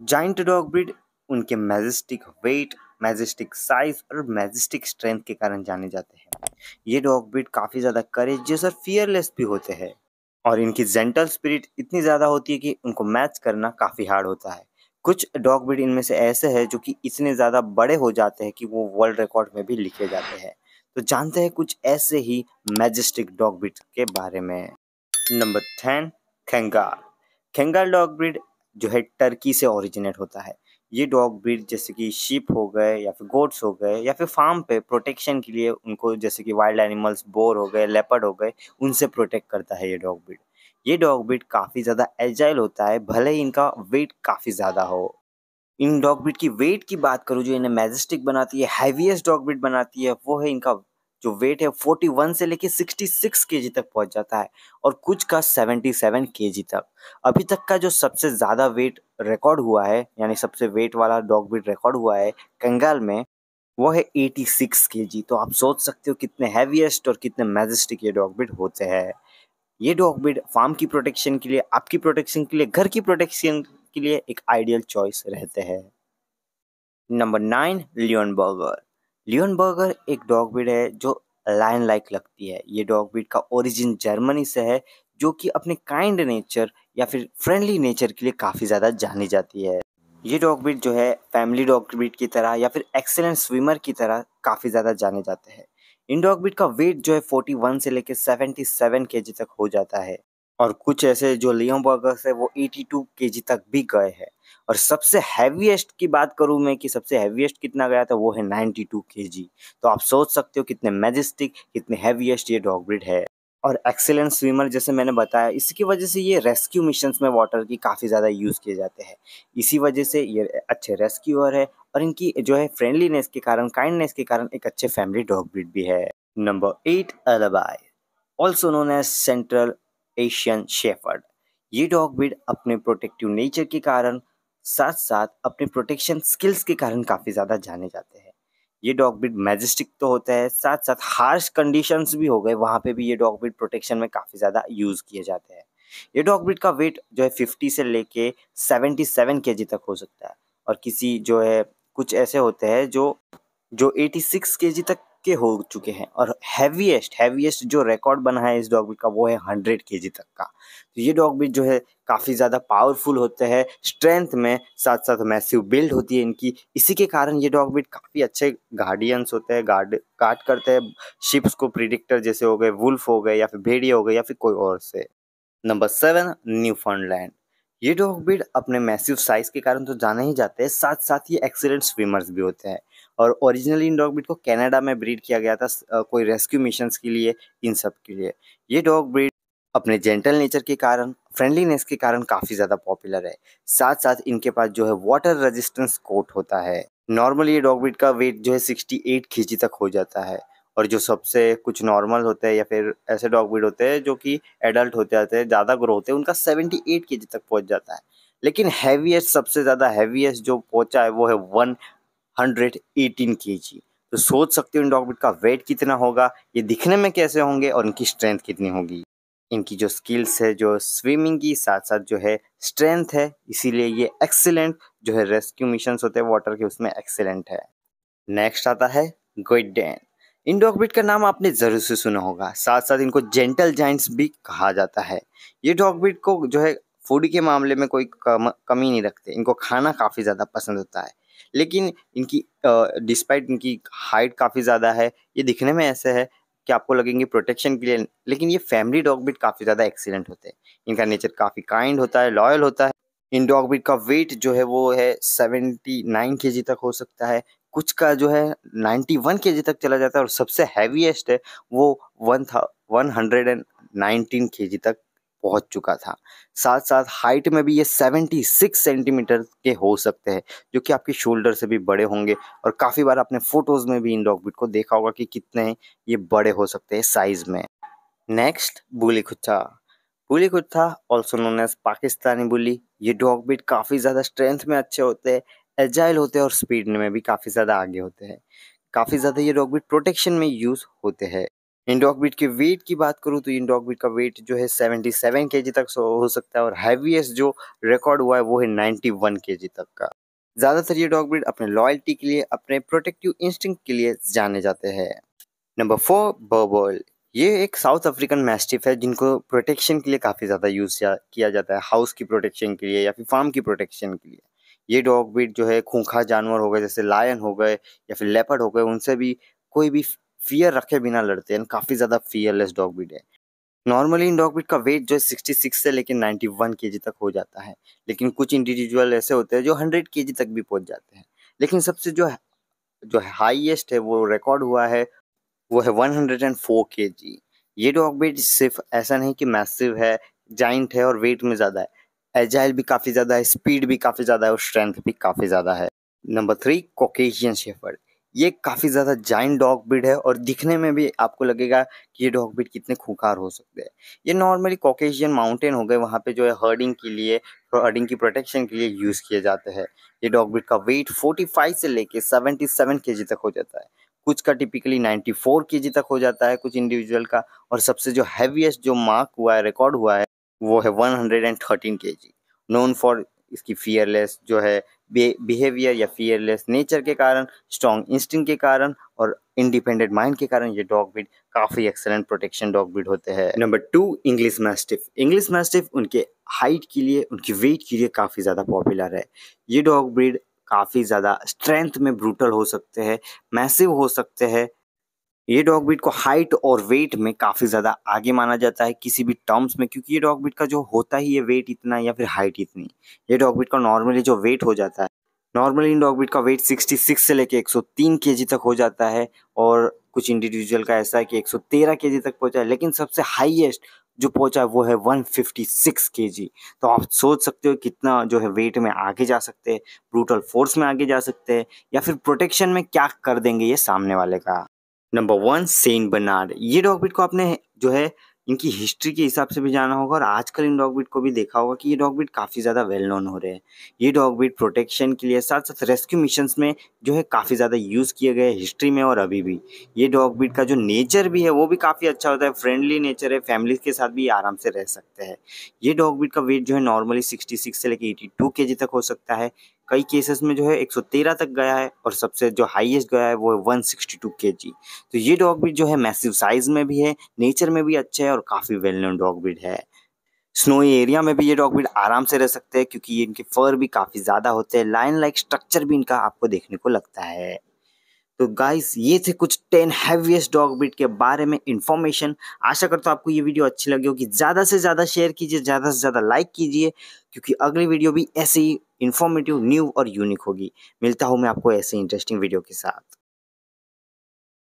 Giant dog breed उनके majestic wait, majestic size और majestic strength के कारण जाने जाते हैं। ये डॉग ब्रीड काफ़ी ज़्यादा करेजियस और फियरलेस भी होते हैं और इनकी जेंटल स्पिरिट इतनी ज़्यादा होती है कि उनको मैच करना काफ़ी हार्ड होता है। कुछ डॉग ब्रीड इनमें से ऐसे हैं जो कि इतने ज़्यादा बड़े हो जाते हैं कि वो वर्ल्ड रिकॉर्ड में भी लिखे जाते हैं। तो जानते हैं कुछ ऐसे ही मैजेस्टिक डॉग ब्रीड के बारे में। नंबर 10, खंगाल। खंगाल डॉग ब्रीड जो है टर्की से ओरिजिनेट होता है। ये डॉग ब्रीड जैसे कि शीप हो गए या फिर गोट्स हो गए या फिर फार्म पे प्रोटेक्शन के लिए उनको, जैसे कि वाइल्ड एनिमल्स बोर हो गए, लेपर्ड हो गए, उनसे प्रोटेक्ट करता है ये डॉग ब्रीड। ये डॉग ब्रीड काफ़ी ज़्यादा एजाइल होता है, भले ही इनका वेट काफ़ी ज़्यादा हो। इन डॉग ब्रीड की वेट की बात करूँ जो इन्हें मैजेस्टिक बनाती है, हैवीएस्ट डॉग ब्रीड बनाती है, वो है इनका जो वेट है 41 से लेके 66 केजी तक पहुंच जाता है और कुछ का 77 केजी तक। अभी तक का जो सबसे ज़्यादा वेट रिकॉर्ड हुआ है, यानी सबसे वेट वाला डॉग ब्रीड रिकॉर्ड हुआ है कंगाल में, वो है 86 केजी। तो आप सोच सकते हो कितने हैवीएस्ट और कितने मैजेस्टिक ये डॉग ब्रीड होते हैं। ये डॉग ब्रीड फार्म की प्रोटेक्शन के लिए, आपकी प्रोटेक्शन के लिए, घर की प्रोटेक्शन के लिए एक आइडियल चॉइस रहते हैं। Number 9, Leonberger. Leonberger एक डॉग ब्रीड है जो लायन लाइक लगती है। ये डॉग ब्रीड का ओरिजिन जर्मनी से है, जो कि अपने काइंड नेचर या फिर फ्रेंडली नेचर के लिए काफ़ी ज़्यादा जानी जाती है। ये डॉग ब्रीड जो है फैमिली डॉग ब्रीड की तरह या फिर एक्सीलेंट स्विमर की तरह काफ़ी ज़्यादा जाने जाते हैं। इन डॉग ब्रीड का वेट जो है 41 से लेकर 77 केजी तक हो जाता है और कुछ ऐसे जो लियोन बर्गर्स है वो 82 केजी तक भी गए हैं। और सबसे हैवीएस्ट की बात करूँ मैं कि सबसे हैवीएस्ट कितना गया था, वो है 92 केजी। तो आप सोच सकते हो कितने मैजेस्टिक, कितने हैवीएस्ट ये डॉग ब्रीड है। और एक्सीलेंट स्विमर जैसे मैंने बताया, इसकी वजह से ये रेस्क्यू मिशंस में वाटर की काफ़ी ज़्यादा यूज़ किए जाते हैं। इसी वजह से ये अच्छे रेस्क्यूअर है और इनकी जो है फ्रेंडलीनेस के कारण, काइंडनेस के कारण एक अच्छे फैमिली डॉग ब्रीड भी है। Number 8, Alabai, also known as Central Asian shepherd. ये डॉग ब्रीड अपने प्रोटेक्टिव नेचर के कारण, साथ साथ अपने प्रोटेक्शन स्किल्स के कारण काफ़ी ज़्यादा जाने जाते हैं। ये डॉग ब्रीड मैजेस्टिक तो होता है, साथ साथ हार्श कंडीशंस भी हो गए, वहाँ पे भी ये डॉग ब्रीड प्रोटेक्शन में काफ़ी ज़्यादा यूज़ किए जाते हैं। ये डॉग ब्रीड का वेट जो है 50 से लेके 77 केजी तक हो सकता है और किसी जो है कुछ ऐसे होते हैं जो 86 केजी तक के हो चुके हैं और हैवीएस्ट हैवीएस्ट जो रिकॉर्ड बना है इस डॉग ब्रीड का, वो है 100 केजी तक का। तो ये डॉग ब्रीड जो है काफ़ी ज़्यादा पावरफुल होते हैं स्ट्रेंथ में, साथ साथ मैसिव बिल्ड होती है इनकी। इसी के कारण ये डॉग ब्रीड काफ़ी अच्छे गार्डियंस होते हैं, गार्ड करते हैं शिप्स को, प्रिडिक्टर जैसे हो गए, वुल्फ हो गए या फिर भेड़िया हो गए या फिर कोई और से। Number 7, Newfoundland. ये डॉग ब्रीड अपने मैसिव साइज के कारण तो जाने ही जाते हैं, साथ साथ ये एक्सीलेंट स्विमर्स भी होते हैं और ओरिजिनली इन डॉग ब्रीड को कनाडा में ब्रीड किया गया था कोई रेस्क्यू मिशंस के लिए, इन सब के लिए। ये डॉग ब्रीड अपने जेंटल नेचर के कारण, फ्रेंडलीनेस के कारण काफ़ी ज़्यादा पॉपुलर है। साथ साथ इनके पास जो है वाटर रेजिस्टेंस कोट होता है। नॉर्मली ये डॉग ब्रीड का वेट जो है 68 केजी तक हो जाता है और जो सबसे कुछ नॉर्मल होते हैं या फिर ऐसे डॉग ब्रीड होते हैं जो कि एडल्ट होते जाते हैं, ज़्यादा ग्रो होते हैं, उनका 78 केजी तक पहुंच जाता है। लेकिन हैवीएस्ट, सबसे ज़्यादा हैवीएस्ट जो पहुंचा है वो है 118 केजी। तो सोच सकते हो इन डॉग ब्रीड का वेट कितना होगा, ये दिखने में कैसे होंगे और इनकी स्ट्रेंथ कितनी होगी। इनकी जो स्किल्स है, जो स्विमिंग की, साथ साथ जो है स्ट्रेंथ है, इसीलिए ये एक्सीलेंट जो है रेस्क्यू मिशंस होते हैं वाटर के, उसमें एक्सीलेंट है। नेक्स्ट आता है great Dan. In dog breed का नाम आपने जरूर से सुना होगा, साथ साथ इनको जेंटल जाइंट्स भी कहा जाता है। ये डॉग ब्रीड को जो है फूड के मामले में कोई कमी नहीं रखते, इनको खाना काफ़ी ज़्यादा पसंद होता है। लेकिन इनकी डिस्पाइट इनकी हाइट काफ़ी ज़्यादा है, ये दिखने में ऐसे है कि आपको लगेंगे प्रोटेक्शन के लिए, लेकिन ये फैमिली डॉग ब्रीड काफ़ी ज़्यादा एक्सीलेंट होते हैं। इनका नेचर काफ़ी काइंड होता है, लॉयल होता है। इन डॉग ब्रीड का वेट जो है वो है 79 केजी तक हो सकता है, कुछ का जो है 91 केजी तक चला जाता है और सबसे हैवीएस्ट है वो 119 केजी तक पहुंच चुका था। साथ साथ हाइट में भी ये 76 सेंटीमीटर के हो सकते हैं, जो कि आपके शोल्डर से भी बड़े होंगे और काफ़ी बार आपने फोटोज़ में भी इन डॉग ब्रीड को देखा होगा कि कितने ये बड़े हो सकते हैं साइज़ में। नेक्स्ट, बुली कुत्ता। बुली कुत्ता ऑल्सो नोन एज पाकिस्तानी बुली। ये डॉग ब्रीड काफ़ी ज़्यादा स्ट्रेंथ में अच्छे होते हैं, एजाइल होते हैं और स्पीड में भी काफ़ी ज़्यादा आगे होते हैं। काफ़ी ज़्यादा ये डॉग ब्रीड प्रोटेक्शन में यूज़ होते हैं। इन डॉग ब्रीड के वेट की बात करूँ तो इन डॉग ब्रीड का वेट जो है 77 केजी तक हो सकता है और हैवीएस्ट जो रिकॉर्ड हुआ है वो है 91 केजी तक का। ज़्यादातर ये डॉग ब्रीड अपने लॉयल्टी के लिए, अपने प्रोटेक्टिव इंस्टिंक्ट के लिए जाने जाते हैं। Number 4 verbal. ये एक साउथ अफ्रीकन मैस्टिफ है जिनको प्रोटेक्शन के लिए काफ़ी ज़्यादा यूज़ किया जाता है, हाउस की प्रोटेक्शन के लिए या फिर फार्म की प्रोटेक्शन के लिए। ये डॉग ब्रीड जो है खूंखार जानवर हो गए जैसे लायन हो गए या फिर लेपर्ड हो गए, उनसे भी कोई भी फियर रखे बिना लड़ते हैं। काफ़ी ज़्यादा फियरलेस डॉग ब्रीड है। नॉर्मली इन डॉग ब्रीड का वेट जो है 66 से लेकर 91 केजी तक हो जाता है, लेकिन कुछ इंडिविजुअल ऐसे होते हैं जो 100 केजी तक भी पहुंच जाते हैं। लेकिन सबसे जो हाईएस्ट है वो रिकॉर्ड हुआ है वो है 104 केजी। ये डॉग ब्रीड सिर्फ ऐसा नहीं कि मैसिव है, जाइंट है और वेट में ज़्यादा है, एजाइल भी काफ़ी ज़्यादा है, स्पीड भी काफ़ी ज़्यादा है और स्ट्रेंथ भी काफ़ी ज़्यादा है। Number 3 Caucasian shepherd. ये काफ़ी ज़्यादा जाइंट डॉग ब्रीड है और दिखने में भी आपको लगेगा कि ये डॉग ब्रीड कितने खूंखार हो सकते हैं। ये नॉर्मली कॉकेशियन माउंटेन हो गए, वहाँ पे जो है हर्डिंग की प्रोटेक्शन के लिए यूज़ किए जाते हैं। ये डॉग ब्रीड का वेट 45 से लेके 77 केजी तक हो जाता है। कुछ का टिपिकली 94 केजी तक हो जाता है कुछ इंडिविजुअल का, और सबसे जो हैवीएस्ट जो मार्क हुआ है, रिकॉर्ड हुआ है, वो है 113 केजी। नोन फॉर इसकी फियरलेस जो है बिहेवियर या फियरलेस नेचर के कारण, स्ट्रॉन्ग इंस्टिंक्ट के कारण और इंडिपेंडेंट माइंड के कारण ये डॉग ब्रीड काफ़ी एक्सेलेंट प्रोटेक्शन डॉग ब्रीड होते हैं। Number 2 English mastiff. English mastiff उनके हाइट के लिए, उनकी वेट के लिए काफ़ी ज़्यादा पॉपुलर है। ये डॉग ब्रीड काफ़ी ज़्यादा स्ट्रेंथ में ब्रूटल हो सकते हैं, मैसिव हो सकते हैं। ये डॉग ब्रीड को हाइट और वेट में काफ़ी ज़्यादा आगे माना जाता है किसी भी टर्म्स में, क्योंकि ये डॉग ब्रीड का जो होता ही है वेट इतना या फिर हाइट इतनी। ये डॉग ब्रीड का नॉर्मली जो वेट हो जाता है, नॉर्मली इन डॉग ब्रीड का वेट 66 से लेके 103 केजी तक हो जाता है और कुछ इंडिविजुअल का ऐसा है कि 113 केजी तक पहुंचा है, लेकिन सबसे हाईएस्ट जो पहुंचा है वो है 156 केजी। तो आप सोच सकते हो कितना जो है वेट में आगे जा सकते हैं, ब्रूटल फोर्स में आगे जा सकते हैं या फिर प्रोटेक्शन में क्या कर देंगे ये सामने वाले का। Number 1 Saint Bernard. ये डॉग ब्रीड को आपने जो है इनकी हिस्ट्री के हिसाब से भी जाना होगा और आजकल इन डॉग ब्रीड को भी देखा होगा कि ये डॉग ब्रीड काफ़ी ज़्यादा वेल नोन हो रहे हैं। ये डॉग ब्रीड प्रोटेक्शन के लिए साथ साथ रेस्क्यू मिशंस में जो है काफ़ी ज़्यादा यूज़ किए गए हिस्ट्री में और अभी भी। ये डॉग ब्रीड का जो नेचर भी है वो भी काफ़ी अच्छा होता है, फ्रेंडली नेचर है, फैमिली के साथ भी आराम से रह सकते हैं। ये डॉग ब्रीड का वेट जो है नॉर्मली 66 से लेकर 82 केजी तक हो सकता है। कई केसेस में जो है 113 तक गया है और सबसे जो हाईएस्ट गया है वो है 162 केजी। तो ये डॉग ब्रीड जो है मैसिव साइज में भी है, नेचर में भी अच्छा है और काफ़ी वेल नोन डॉग ब्रीड है। स्नोई एरिया में भी ये डॉग ब्रीड आराम से रह सकते हैं क्योंकि ये इनके फर भी काफ़ी ज़्यादा होते हैं, लायन लाइक स्ट्रक्चर भी इनका आपको देखने को लगता है। तो गाइस ये थे कुछ 10 हैवीएस्ट डॉग ब्रीड के बारे में इंफॉर्मेशन। आशा करता हूँ आपको ये वीडियो अच्छी लगी होगी। ज़्यादा से ज़्यादा शेयर कीजिए, ज़्यादा से ज़्यादा लाइक कीजिए, क्योंकि अगली वीडियो भी ऐसे ही इन्फॉर्मेटिव, न्यू और यूनिक होगी। मिलता हूँ मैं आपको ऐसे इंटरेस्टिंग वीडियो के साथ।